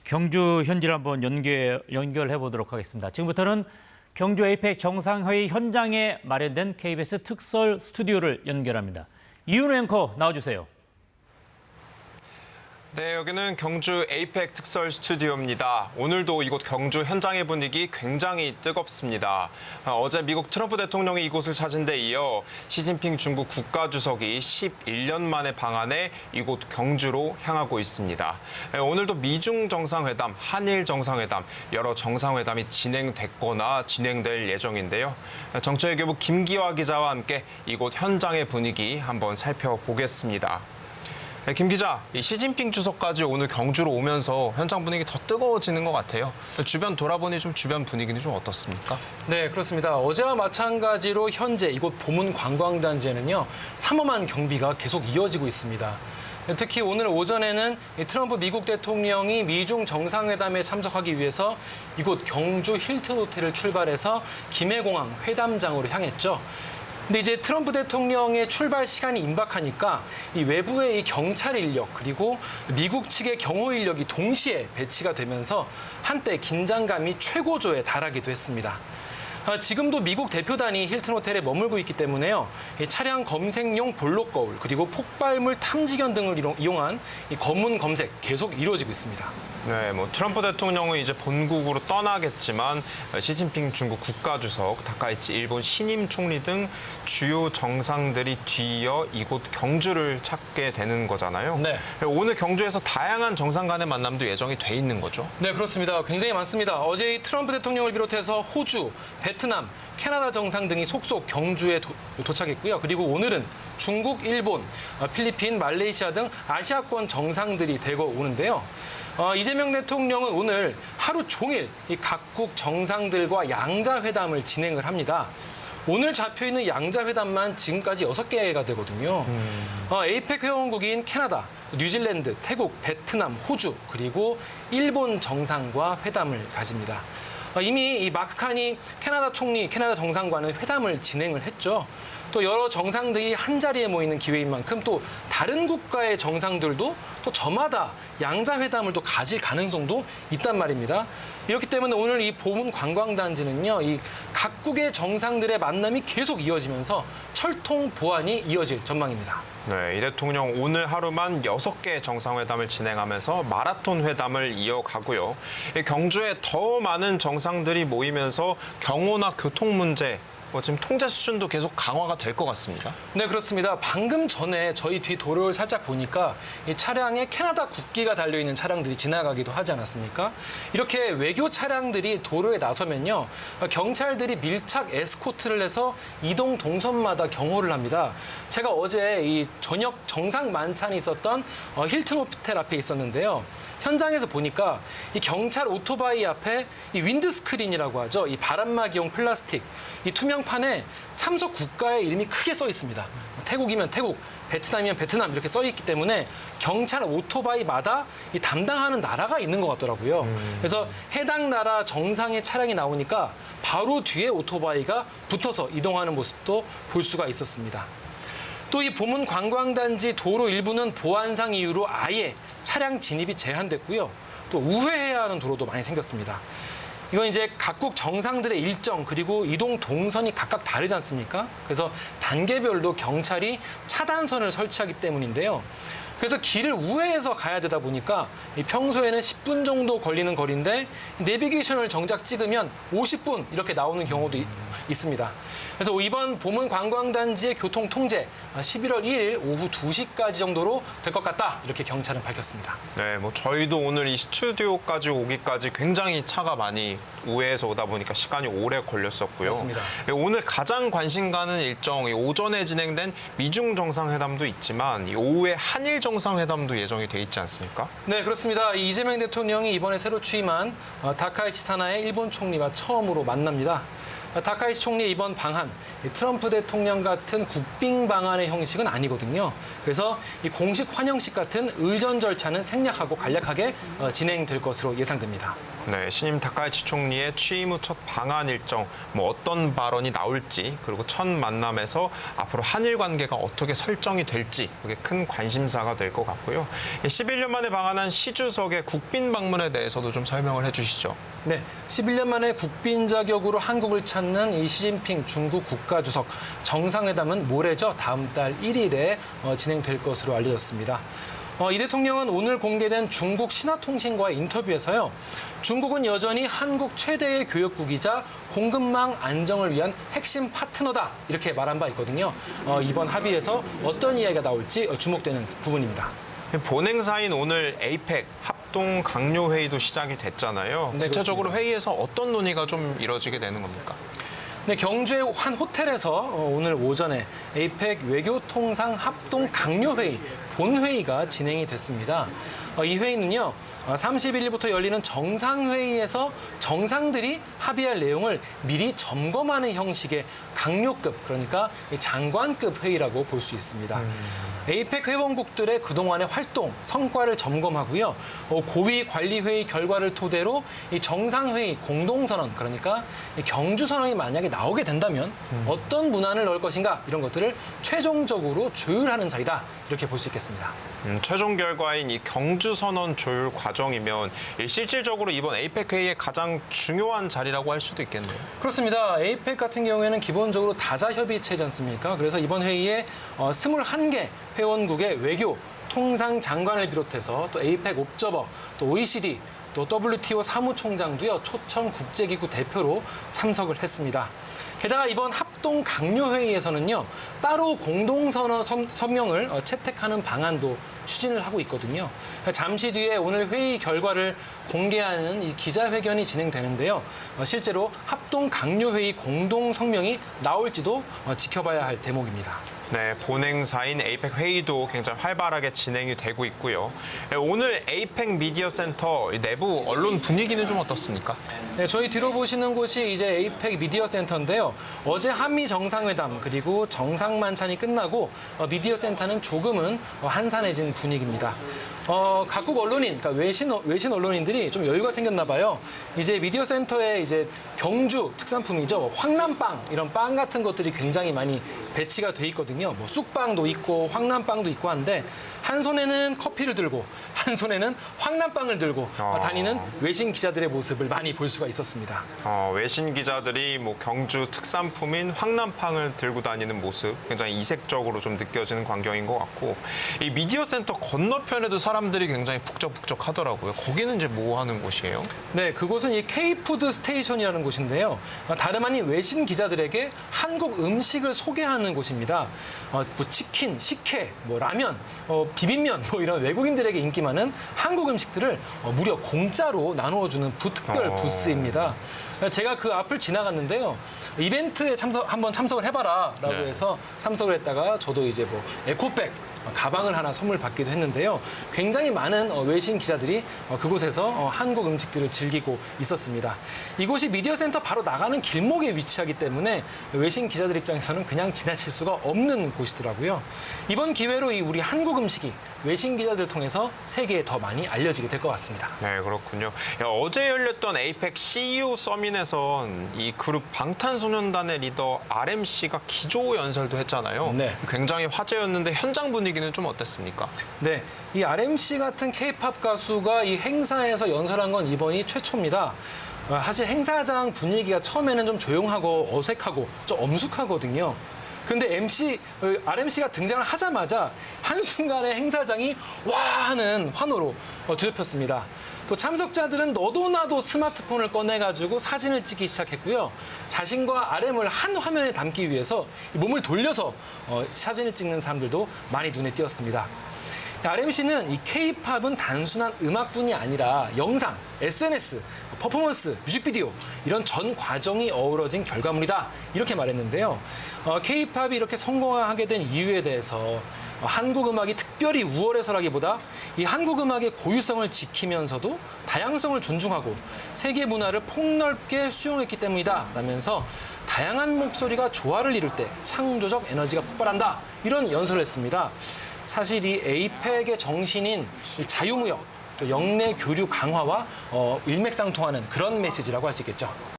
경주 현지를 한번 연결해 보도록 하겠습니다. 지금부터는 경주 에이펙 정상회의 현장에 마련된 KBS 특설 스튜디오를 연결합니다. 이윤우 앵커 나와주세요. 네, 여기는 경주 에이펙 특설 스튜디오입니다. 오늘도 이곳 경주 현장의 분위기 굉장히 뜨겁습니다. 어제 미국 트럼프 대통령이 이곳을 찾은 데 이어 시진핑 중국 국가주석이 11년 만에 방한해 이곳 경주로 향하고 있습니다. 오늘도 미중 정상회담, 한일 정상회담, 여러 정상회담이 진행됐거나 진행될 예정인데요. 정치외교부 김기화 기자와 함께 이곳 현장의 분위기 한번 살펴보겠습니다. 김 기자, 시진핑 주석까지 오늘 경주로 오면서 현장 분위기 더 뜨거워지는 것 같아요. 주변 돌아보니 좀 주변 분위기는 좀 어떻습니까? 네, 그렇습니다. 어제와 마찬가지로 현재 이곳 보문 관광단지에는요, 삼엄한 경비가 계속 이어지고 있습니다. 특히 오늘 오전에는 트럼프 미국 대통령이 미중 정상회담에 참석하기 위해서 이곳 경주 힐튼 호텔을 출발해서 김해공항 회담장으로 향했죠. 근데 이제 트럼프 대통령의 출발 시간이 임박하니까 이 외부의 이 경찰 인력 그리고 미국 측의 경호 인력이 동시에 배치가 되면서 한때 긴장감이 최고조에 달하기도 했습니다. 지금도 미국 대표단이 힐튼 호텔에 머물고 있기 때문에요. 차량 검색용 볼록 거울 그리고 폭발물 탐지견 등을 이용한 이 검문 검색 계속 이루어지고 있습니다. 네, 트럼프 대통령은 이제 본국으로 떠나겠지만 시진핑 중국 국가주석, 다카이치 일본 신임 총리 등 주요 정상들이 뒤이어 이곳 경주를 찾게 되는 거잖아요. 네. 오늘 경주에서 다양한 정상 간의 만남도 예정이 돼 있는 거죠? 네, 그렇습니다. 굉장히 많습니다. 어제 트럼프 대통령을 비롯해서 호주, 베트남, 캐나다 정상 등이 속속 경주에 도착했고요. 그리고 오늘은 중국, 일본, 필리핀, 말레이시아 등 아시아권 정상들이 대거 오는데요. 이재명 대통령은 오늘 하루 종일 이 각국 정상들과 양자회담을 진행을 합니다. 오늘 잡혀있는 양자회담만 지금까지 6개가 되거든요. 에이펙 회원국인 캐나다, 뉴질랜드, 태국, 베트남, 호주, 그리고 일본 정상과 회담을 가집니다. 이미 이 마크 칸이 캐나다 총리, 캐나다 정상과는 회담을 진행을 했죠. 또 여러 정상들이 한자리에 모이는 기회인 만큼 또 다른 국가의 정상들도 또 저마다 양자회담을 또 가질 가능성도 있단 말입니다. 이렇기 때문에 오늘 이 보문 관광단지는요, 이 각국의 정상들의 만남이 계속 이어지면서 철통 보안이 이어질 전망입니다. 네, 이 대통령 오늘 하루만 6개 정상회담을 진행하면서 마라톤 회담을 이어가고요. 경주에 더 많은 정상들이 모이면서 경호나 교통 문제, 지금 통제 수준도 계속 강화가 될 것 같습니다. 네, 그렇습니다. 방금 전에 저희 뒤 도로를 살짝 보니까 이 차량에 캐나다 국기가 달려있는 차량들이 지나가기도 하지 않았습니까? 이렇게 외교 차량들이 도로에 나서면요, 경찰들이 밀착 에스코트를 해서 이동 동선마다 경호를 합니다. 제가 어제 이 저녁 정상 만찬이 있었던 힐튼 호텔 앞에 있었는데요. 현장에서 보니까 이 경찰 오토바이 앞에 이 윈드스크린이라고 하죠. 이 바람막이용 플라스틱, 이 투명판에 참석 국가의 이름이 크게 써 있습니다. 태국이면 태국, 베트남이면 베트남 이렇게 써 있기 때문에 경찰 오토바이마다 이 담당하는 나라가 있는 것 같더라고요. 그래서 해당 나라 정상의 차량이 나오니까 바로 뒤에 오토바이가 붙어서 이동하는 모습도 볼 수가 있었습니다. 또 이 보문 관광단지 도로 일부는 보안상 이유로 아예 차량 진입이 제한됐고요. 또 우회해야 하는 도로도 많이 생겼습니다. 이건 이제 각국 정상들의 일정 그리고 이동 동선이 각각 다르지 않습니까? 그래서 단계별로 경찰이 차단선을 설치하기 때문인데요. 그래서 길을 우회해서 가야 되다 보니까 평소에는 10분 정도 걸리는 거리인데 내비게이션을 정작 찍으면 50분 이렇게 나오는 경우도 있습니다. 그래서 이번 보문 관광단지의 교통 통제 11월 1일 오후 2시까지 정도로 될 것 같다 이렇게 경찰은 밝혔습니다. 네, 저희도 오늘 이 스튜디오까지 오기까지 굉장히 차가 많이 우회해서 오다 보니까 시간이 오래 걸렸었고요. 맞습니다. 오늘 가장 관심 가는 일정, 오전에 진행된 미중 정상회담도 있지만 이 오후에 한일 정상회담도 예정이 돼 있지 않습니까? 네, 그렇습니다. 이재명 대통령이 이번에 새로 취임한 다카이치 사나의 일본 총리와 처음으로 만납니다. 다카이시 총리의 이번 방안, 트럼프 대통령 같은 국빈 방안의 형식은 아니거든요. 그래서 이 공식 환영식 같은 의전 절차는 생략하고 간략하게 진행될 것으로 예상됩니다. 네, 신임 다카이치 총리의 취임 후 첫 방한 일정, 어떤 발언이 나올지, 그리고 첫 만남에서 앞으로 한일 관계가 어떻게 설정이 될지 그게 큰 관심사가 될 것 같고요. 11년 만에 방한한 시 주석의 국빈 방문에 대해서도 좀 설명을 해주시죠. 네, 11년 만에 국빈 자격으로 한국을 찾는 이 시진핑 중국 국가주석 정상회담은 모레죠. 다음 달 1일에 진행될 것으로 알려졌습니다. 이 대통령은 오늘 공개된 중국 신화통신과의 인터뷰에서요. 중국은 여전히 한국 최대의 교역국이자 공급망 안정을 위한 핵심 파트너다. 이렇게 말한 바 있거든요. 이번 합의에서 어떤 이야기가 나올지 주목되는 부분입니다. 본행사인 오늘 에이펙 합동 강요회의도 시작이 됐잖아요. 네, 구체적으로 그렇습니다. 회의에서 어떤 논의가 좀 이뤄지게 되는 겁니까? 네, 경주의 한 호텔에서 오늘 오전에 에이펙 외교통상 합동 강요회의 본회의가 진행이 됐습니다. 이 회의는요, 31일부터 열리는 정상회의에서 정상들이 합의할 내용을 미리 점검하는 형식의 강요급, 그러니까 장관급 회의라고 볼 수 있습니다. 에이펙 회원국들의 그동안의 활동, 성과를 점검하고요. 고위 관리회의 결과를 토대로 이 정상회의 공동선언, 그러니까 이 경주선언이 만약에 나오게 된다면 어떤 문안을 넣을 것인가 이런 것들을 최종적으로 조율하는 자리다. 이렇게 볼 수 있겠습니다. 최종 결과인 이 경주선언 조율 과정이면 실질적으로 이번 에이펙 회의의 가장 중요한 자리라고 할 수도 있겠네요. 그렇습니다. 에이펙 같은 경우에는 기본적으로 다자협의체지 않습니까? 그래서 이번 회의에 21개 회원국의 외교, 통상 장관을 비롯해서 또 에이펙 옵저버, 또 OECD, 또 WTO 사무총장도요, 초청 국제기구 대표로 참석을 했습니다. 게다가 이번 합동 강요회의에서는요, 따로 공동선명을 채택하는 방안도 추진을 하고 있거든요. 잠시 뒤에 오늘 회의 결과를 공개하는 이 기자회견이 진행되는데요. 실제로 합동 강요회의 공동성명이 나올지도 지켜봐야 할 대목입니다. 네, 본행사인 에이펙 회의도 굉장히 활발하게 진행이 되고 있고요. 오늘 에이펙 미디어 센터 내부 언론 분위기는 좀 어떻습니까? 네, 저희 뒤로 보시는 곳이 이제 에이펙 미디어 센터인데요. 어제 한미 정상회담 그리고 정상만찬이 끝나고 미디어 센터는 조금은 한산해진 분위기입니다. 각국 언론인, 그러니까 외신 언론인들이 좀 여유가 생겼나 봐요. 이제 미디어 센터에 이제 경주 특산품이죠. 황남빵 이런 빵 같은 것들이 굉장히 많이 배치가 돼 있거든요. 뭐 쑥빵도 있고 황남빵도 있고 한데 한 손에는 커피를 들고 한 손에는 황남빵을 들고 다니는 외신 기자들의 모습을 많이 볼 수가 있었습니다. 외신 기자들이 경주 특산품인 황남빵을 들고 다니는 모습 굉장히 이색적으로 좀 느껴지는 광경인 것 같고 이 미디어 센터 건너편에도 사람들이 굉장히 북적북적하더라고요. 거기는 이제 뭐 하는 곳이에요? 네, 그곳은 이 K푸드 스테이션이라는 곳인데요. 다름 아닌 외신 기자들에게 한국 음식을 소개하는 곳입니다. 뭐 치킨, 식혜, 뭐 라면, 비빔면 뭐 이런 외국인들에게 인기 많은 한국 음식들을 무려 공짜로 나누어주는 특별 부스입니다. 제가 그 앞을 지나갔는데요. 이벤트에 한번 참석을 해봐라라고 해서 참석을 했다가 저도 이제 뭐 에코백 가방을 하나 선물 받기도 했는데요. 굉장히 많은 외신 기자들이 그곳에서 한국 음식들을 즐기고 있었습니다. 이곳이 미디어 센터 바로 나가는 길목에 위치하기 때문에 외신 기자들 입장에서는 그냥 지나칠 수가 없는 곳이더라고요. 이번 기회로 이 우리 한국 음식이 외신 기자들을 통해서 세계에 더 많이 알려지게 될 것 같습니다. 네, 그렇군요. 어제 열렸던 에이펙 CEO 서밋에선 이 그룹 방탄소년단의 리더 RMC가 기조 연설도 했잖아요. 네. 굉장히 화제였는데 현장 분위기는 좀 어땠습니까? 네, 이 RMC 같은 K-팝 가수가 이 행사에서 연설한 건 이번이 최초입니다. 사실 행사장 분위기가 처음에는 좀 조용하고 어색하고 좀 엄숙하거든요. 그런데 RMC가 등장을 하자마자 한순간에 행사장이 와 하는 환호로 뒤덮였습니다. 또 참석자들은 너도나도 스마트폰을 꺼내가지고 사진을 찍기 시작했고요. 자신과 RM을 한 화면에 담기 위해서 몸을 돌려서 사진을 찍는 사람들도 많이 눈에 띄었습니다. RMC는 이 K-팝은 단순한 음악뿐이 아니라 영상, SNS, 퍼포먼스, 뮤직비디오 이런 전 과정이 어우러진 결과물이다 이렇게 말했는데요. K-팝이 이렇게 성공하게 된 이유에 대해서 한국 음악이 특별히 우월해서라기보다 이 한국 음악의 고유성을 지키면서도 다양성을 존중하고 세계 문화를 폭넓게 수용했기 때문이다 라면서 다양한 목소리가 조화를 이룰 때 창조적 에너지가 폭발한다 이런 연설을 했습니다. 사실 이 에이펙의 정신인 이 자유무역, 또 영내 교류 강화와 일맥상통하는 그런 메시지라고 할 수 있겠죠.